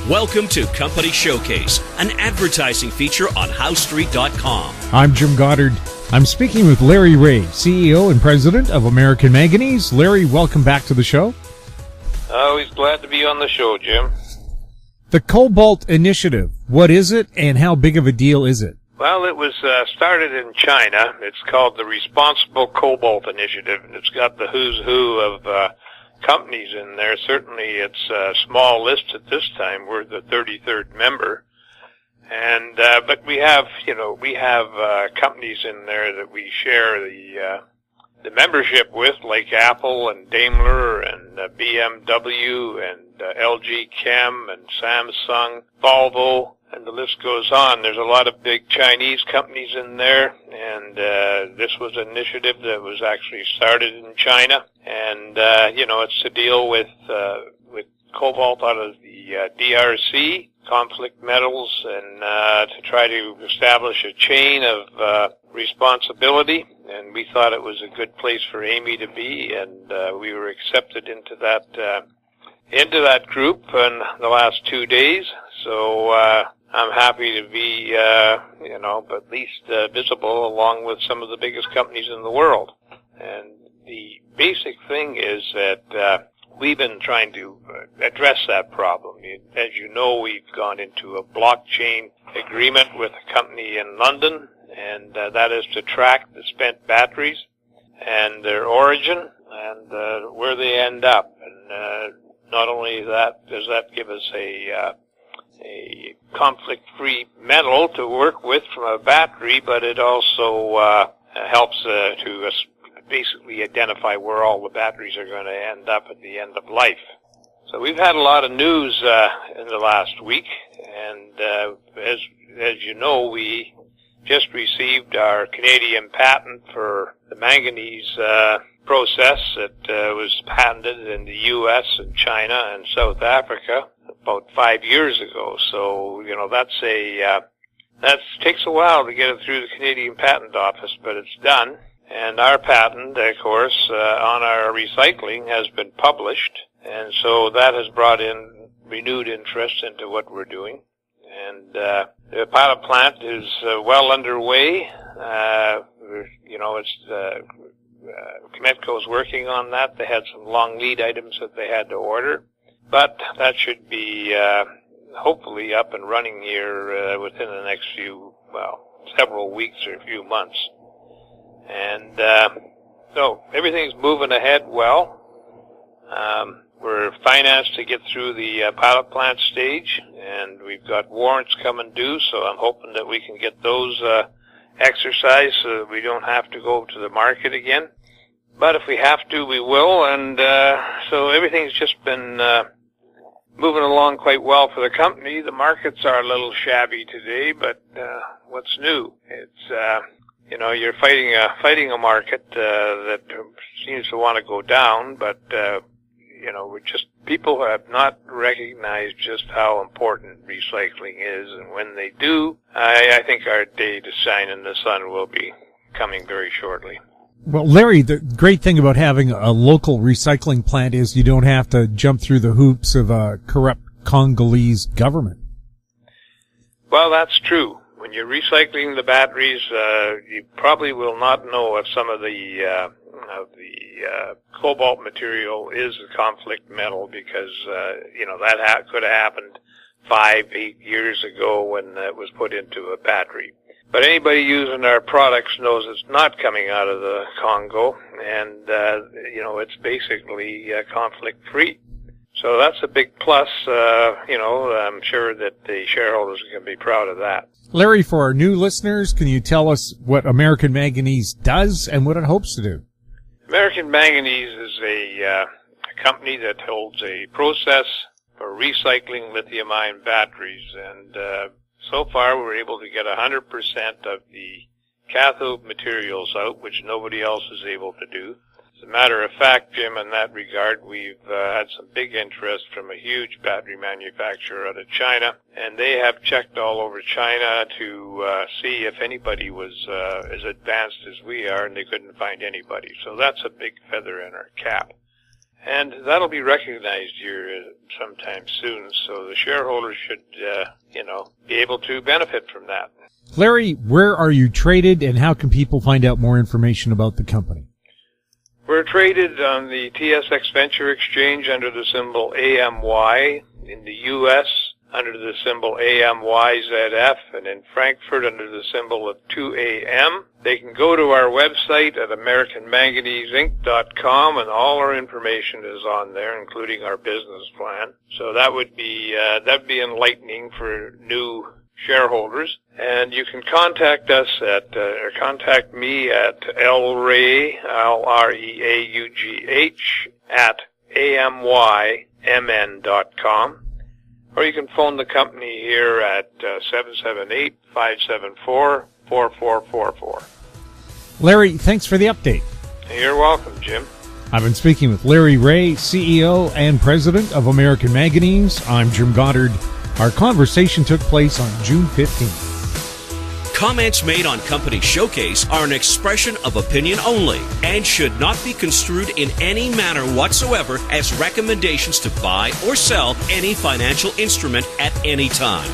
Welcome to Company Showcase, an advertising feature on HowStreet.com. I'm Jim Goddard. I'm speaking with Larry Reaugh, CEO and President of American Manganese. Larry, welcome back to the show. Always glad to be on the show, Jim. The Cobalt Initiative, what is it and how big of a deal is it? Well, it was started in China. It's called the Responsible Cobalt Initiative, and it's got the who's who of companies in there. Certainly it's a small list at this time. We're the 33rd member. And but we have companies in there that we share the membership with, like Apple and Daimler and BMW and LG Chem and Samsung, Volvo, and the list goes on. There's a lot of big Chinese companies in there, and this was an initiative that was actually started in China. And it's to deal with cobalt out of the DRC, conflict metals, and to try to establish a chain of responsibility. And we thought it was a good place for Amy to be, and we were accepted into that group in the last 2 days. So I'm happy to be, at least visible along with some of the biggest companies in the world. And the basic thing is that we've been trying to address that problem. As you know, we've gone into a blockchain agreement with a company in London, and that is to track the spent batteries and their origin and where they end up. And not only that, does that give us a conflict-free metal to work with from a battery, but it also helps to basically identify where all the batteries are going to end up at the end of life. So we've had a lot of news in the last week, and as you know, we just received our Canadian patent for the manganese process that was patented in the U.S. and China and South Africa about 5 years ago. So, that takes a while to get it through the Canadian Patent Office, but it's done. And our patent, of course, on our recycling has been published, and so that has brought in renewed interest into what we're doing. And the pilot plant is well underway. Cometco is working on that. They had some long lead items that they had to order, but that should be hopefully up and running here within the next several weeks or a few months. And so everything's moving ahead well. We're financed to get through the pilot plant stage, and we've got warrants coming due, so I'm hoping that we can get those exercised so that we don't have to go to the market again. But if we have to, we will, and so everything's just been moving along quite well for the company. The markets are a little shabby today, but what's new? It's you're fighting a market that seems to want to go down, but people have not recognized just how important recycling is, and when they do, I think our day to shine in the sun will be coming very shortly. Well, Larry, the great thing about having a local recycling plant is you don't have to jump through the hoops of a corrupt Congolese government. Well, that's true. When you're recycling the batteries, you probably will not know if some of the cobalt material is a conflict metal, because that could have happened 5-8 years ago when it was put into a battery. But anybody using our products knows it's not coming out of the Congo, and it's basically conflict free. So that's a big plus. I'm sure that the shareholders are going to be proud of that. Larry, for our new listeners, can you tell us what American Manganese does and what it hopes to do? American Manganese is a company that holds a process for recycling lithium-ion batteries, and so far we're able to get 100% of the cathode materials out, which nobody else is able to do. As a matter of fact, Jim, in that regard, we've had some big interest from a huge battery manufacturer out of China, and they have checked all over China to see if anybody was as advanced as we are, and they couldn't find anybody. So that's a big feather in our cap. And that'll be recognized here sometime soon, so the shareholders should, be able to benefit from that. Larry, where are you traded, and how can people find out more information about the company? We're traded on the TSX Venture Exchange under the symbol AMY, in the U.S. under the symbol AMYZF, and in Frankfurt under the symbol of 2AM. They can go to our website at AmericanManganeseInc.com, and all our information is on there, including our business plan. So that would be enlightening for new shareholders. And you can contact us or contact me at lreaugh, LREAUGH, at AMYMN.com. Or you can phone the company here at 778-574-4444. Larry, thanks for the update. You're welcome, Jim. I've been speaking with Larry Reaugh, CEO and President of American Manganese. I'm Jim Goddard. Our conversation took place on June 15th. Comments made on Company Showcase are an expression of opinion only and should not be construed in any manner whatsoever as recommendations to buy or sell any financial instrument at any time.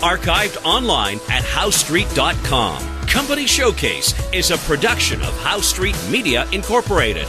Archived online at HowStreet.com. Company Showcase is a production of How Street Media Incorporated.